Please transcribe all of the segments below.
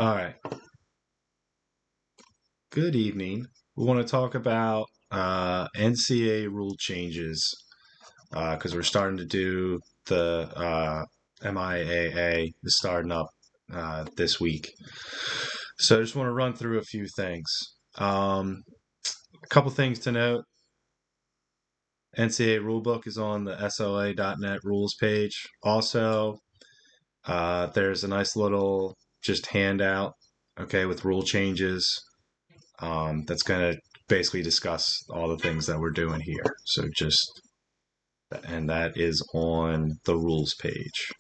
All right. Good evening. We want to talk about NCAA rule changes because we're starting to do the MIAA is starting up this week. So I just want to run through a few things. A couple things to note. NCAA rulebook is on the SLA.net rules page. Also, there's a nice little just handout, okay, with rule changes. That's going to basically discuss all the things that we're doing here. So and that is on the rules page.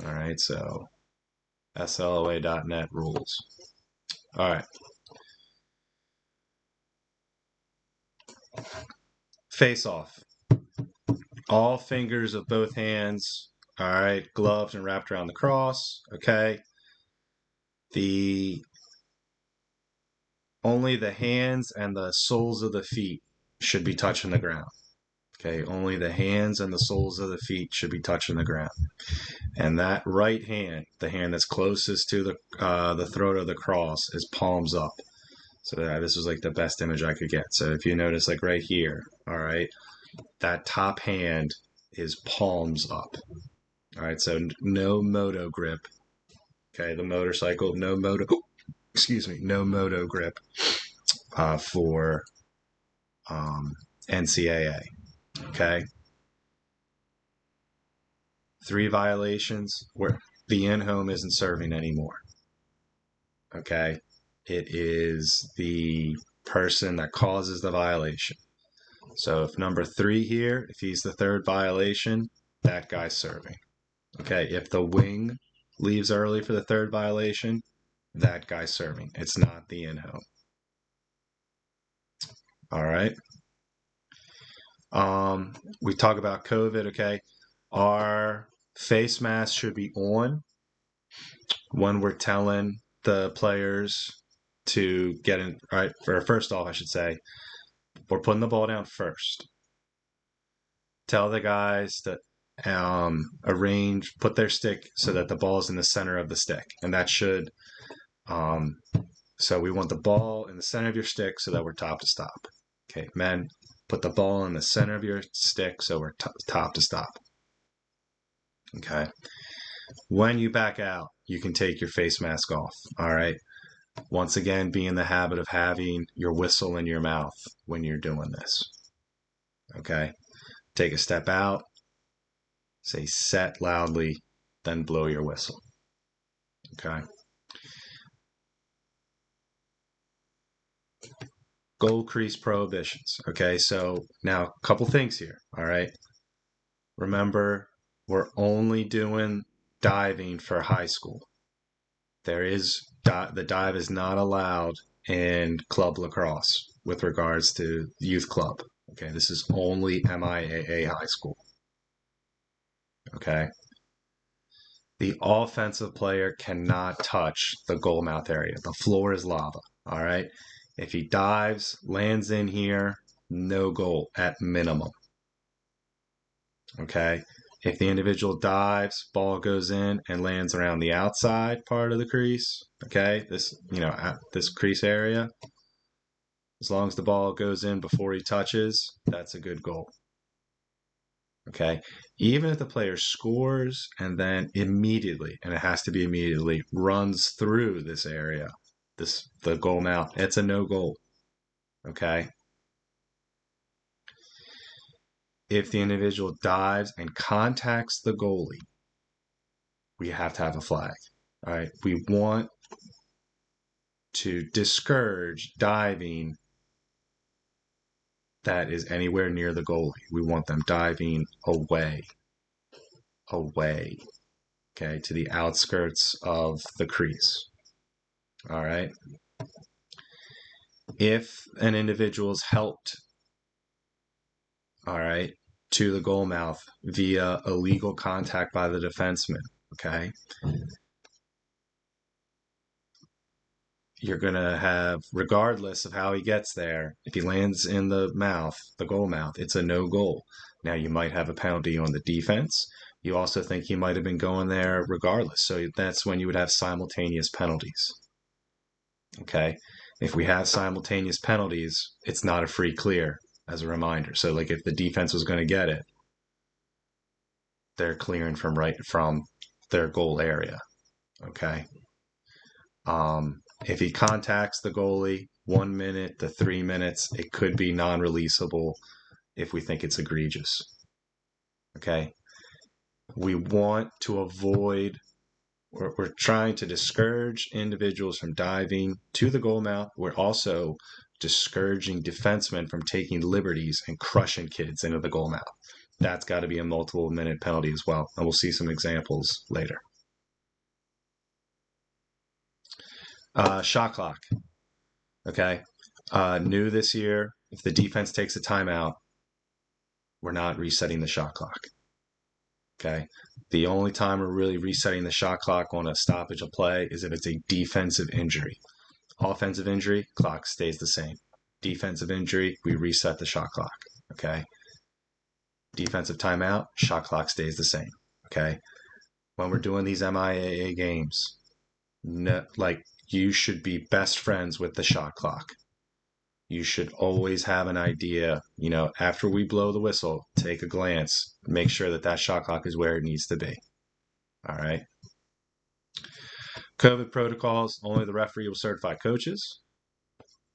All right, so SLOA.net rules. All right. Face off. All fingers of both hands. All right, gloved and wrapped around the cross. Okay. Only the hands and the soles of the feet should be touching the ground. Okay, only the hands and the soles of the feet should be touching the ground. And that right hand, the hand that's closest to the throat of the cross, is palms up. So this was like the best image I could get. So if you notice, like right here, all right, that top hand is palms up. All right, so no moto grip. Okay, the motorcycle, no moto grip for NCAA. Okay. 3 violations where the in-home isn't serving anymore. Okay. It is the person that causes the violation. So if number 3 here, if he's the 3rd violation, that guy's serving. Okay. If the wing leaves early for the 3rd violation, that guy's serving. It's not the in-home. All right. We talk about COVID. Okay. Our face mask should be on when we're telling the players to get in. Right. First off, I should say, we're putting the ball down first. Tell the guys to put their stick so that the ball's in the center of the stick. And that should, so we want the ball in the center of your stick so that we're top to stop. Okay, men, put the ball in the center of your stick so we're top to stop. Okay. When you back out, you can take your face mask off. All right. Once again, be in the habit of having your whistle in your mouth when you're doing this. Okay. Take a step out, say set loudly, then blow your whistle. Okay. Goal crease prohibitions. Okay. So now a couple things here. All right. Remember, we're only doing diving for high school. The dive is not allowed in club lacrosse with regards to youth club. Okay, this is only MIAA high school. Okay. The offensive player cannot touch the goal mouth area. The floor is lava. All right. If he dives, lands in here, no goal at minimum. Okay. If the individual dives, ball goes in and lands around the outside part of the crease, okay, this crease area, as long as the ball goes in before he touches, that's a good goal. Okay. Even if the player scores and then immediately, and it has to be immediately, runs through this area, the goal mouth, it's a no goal. Okay. If the individual dives and contacts the goalie, we have to have a flag. All right. We want to discourage diving that is anywhere near the goalie. We want them diving away, okay, to the outskirts of the crease. All right. If an individual's helped, all right, to the goal mouth via illegal contact by the defenseman, okay, you're going to have, regardless of how he gets there, if he lands in the goal mouth, it's a no goal. Now, you might have a penalty on the defense. You also think he might have been going there regardless. So that's when you would have simultaneous penalties. Okay. If we have simultaneous penalties, it's not a free clear, as a reminder. So like if the defense was going to get it, they're clearing from their goal area. Okay. If he contacts the goalie 1 minute to 3 minutes, it could be non-releasable if we think it's egregious. Okay. We want to avoid, we're trying to discourage individuals from diving to the goal mouth. We're also discouraging defensemen from taking liberties and crushing kids into the goal mouth. That's got to be a multiple minute penalty as well. And we'll see some examples later. Shot clock. Okay. New this year, if the defense takes a timeout, we're not resetting the shot clock. Okay. The only time we're really resetting the shot clock on a stoppage of play is if it's a defensive injury. Offensive injury, clock stays the same. Defensive injury, we reset the shot clock. Okay. Defensive timeout, shot clock stays the same. Okay. When we're doing these MIAA games, like you should be best friends with the shot clock. You should always have an idea, after we blow the whistle, take a glance, make sure that shot clock is where it needs to be. All right. COVID protocols, only the referee will certify coaches.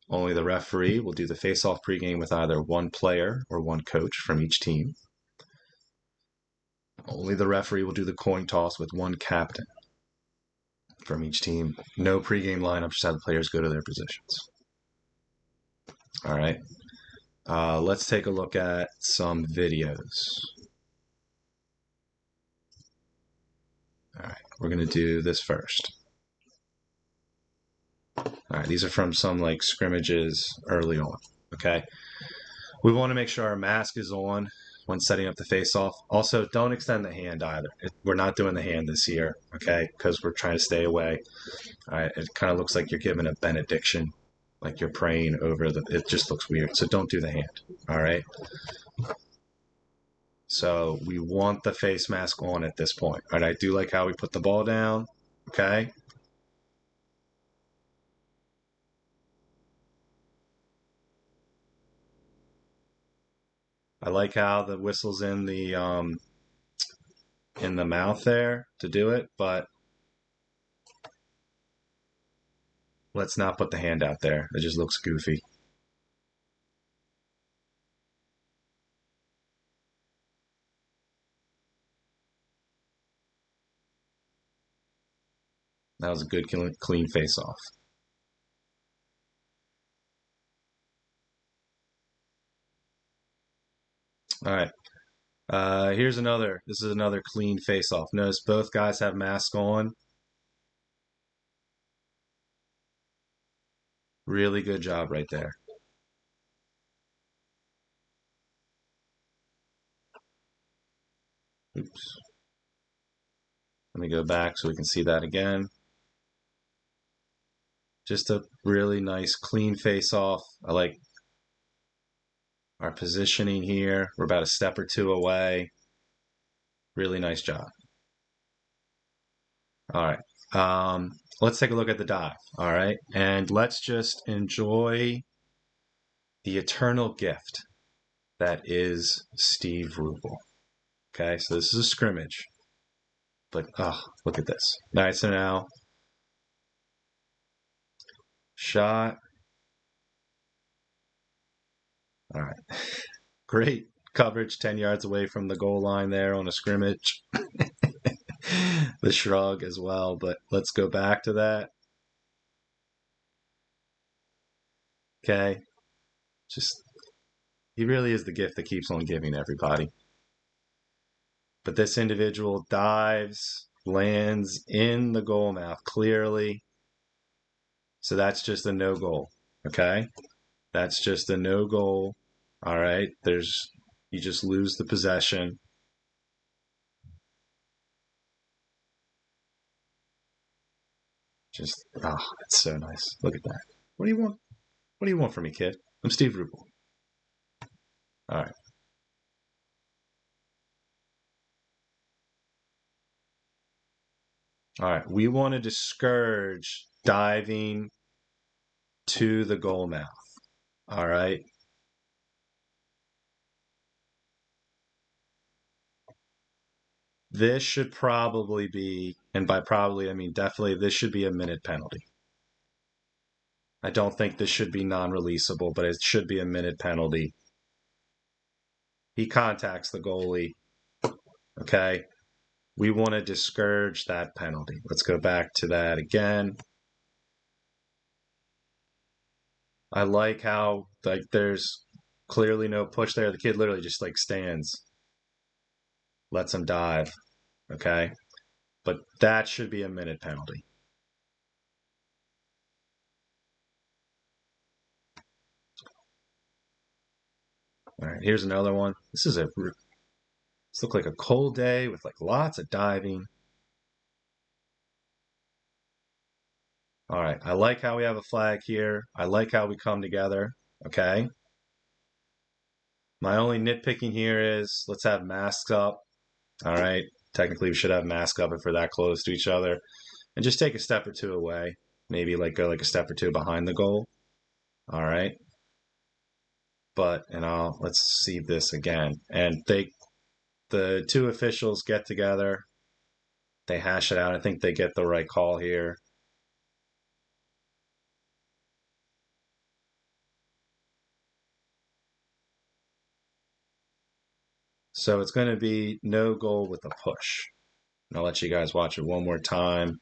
Only the referee will do the face-off pregame with either one player or one coach from each team. Only the referee will do the coin toss with one captain from each team. No pregame lineup, just have the players go to their positions. All right. Let's take a look at some videos. All right, we're going to do this first. All right, these are from some like scrimmages early on. Okay. We want to make sure our mask is on when setting up the face-off. Also, don't extend the hand either. We're not doing the hand this year, okay, because we're trying to stay away. All right, it kind of looks like you're giving a benediction, like you're praying over it just looks weird. So don't do the hand, all right? So we want the face mask on at this point. All right, I do like how we put the ball down, okay? I like how the whistle's in the mouth there to do it, but let's not put the hand out there. It just looks goofy. That was a good, clean face-off. All right. Here's another. This is another clean face-off. Notice both guys have masks on. Really good job right there. Oops. Let me go back so we can see that again. Just a really nice, clean face-off. I like our positioning here. We're about a step or two away. Really nice job. All right. Let's take a look at the dive. All right. And let's just enjoy the eternal gift that is Steve Rubel. Okay. So this is a scrimmage. But, oh, look at this. All right. So now, shot. All right. Great coverage 10 yards away from the goal line there on a scrimmage. The shrug as well. But let's go back to that. Okay. Just, he really is the gift that keeps on giving, everybody. But this individual dives, lands in the goal mouth clearly. So that's just a no goal. Okay. That's just a no goal. All right. You just lose the possession. Just, oh, that's so nice. Look at that. What do you want? What do you want from me, kid? I'm Steve Rubel. All right. All right. We want to discourage diving to the goal mouth. All right. This should probably be, and by probably I mean definitely, this should be a minute penalty. I don't think this should be non-releasable, but it should be a minute penalty. He contacts the goalie. Okay. We want to discourage that penalty. Let's go back to that again. I like how like there's clearly no push there. The kid literally just like stands, lets him dive. Okay. But that should be a minute penalty. All right, here's another one. This looks like a cold day with like lots of diving. All right, I like how we have a flag here. I like how we come together. Okay. My only nitpicking here is let's have masks up. All right. Technically, we should have masks up if we're that close to each other. And just take a step or two away. Maybe like go like a step or two behind the goal. All right. Let's see this again. And the two officials get together. They hash it out. I think they get the right call here. So it's going to be no goal with a push. And I'll let you guys watch it one more time.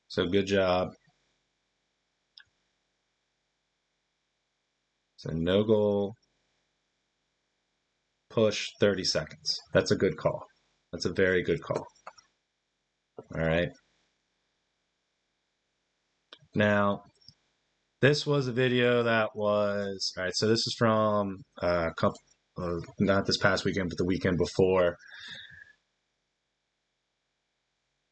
So good job. So no goal, push 30 seconds. That's a good call. That's a very good call. All right. Now, this was a video that was, all right, so this is from not this past weekend, but the weekend before.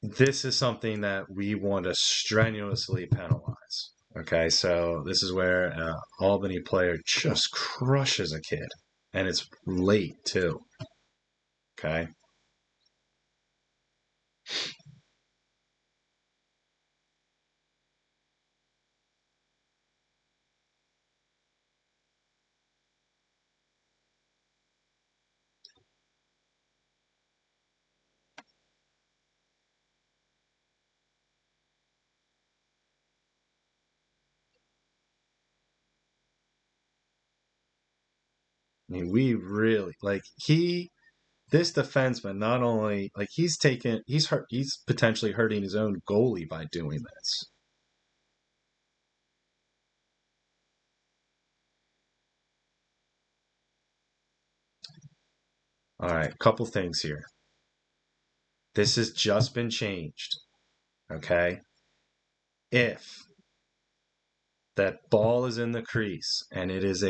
This is something that we want to strenuously penalize. Okay, so this is where an Albany player just crushes a kid, and it's late too. Okay. I mean, we really like this defenseman not only like he's potentially hurting his own goalie by doing this. All right, couple things here. This has just been changed. Okay. If that ball is in the crease and it is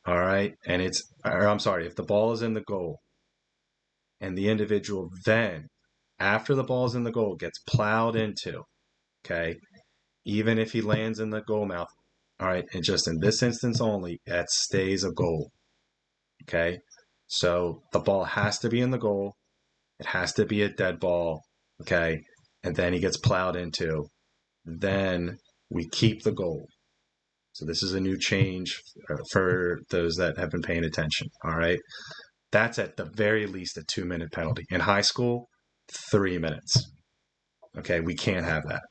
all right, and I'm sorry, if the ball is in the goal and the individual then, after the ball is in the goal, gets plowed into, okay, even if he lands in the goal mouth, all right, and just in this instance only, that stays a goal, okay? So the ball has to be in the goal. It has to be a dead ball, okay? And then he gets plowed into. Then we keep the goal. So this is a new change for those that have been paying attention. All right. That's at the very least a 2-minute penalty. In high school, 3 minutes. Okay. We can't have that.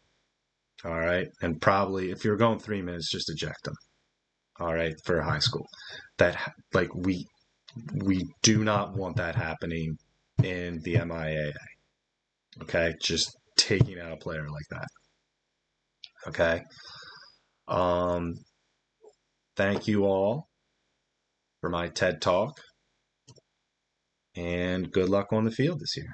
All right. And probably if you're going 3 minutes, just eject them. All right. For high school. That like we do not want that happening in the MIAA. Okay. Just taking out a player like that. Okay. Thank you all for my TED Talk, and good luck on the field this year.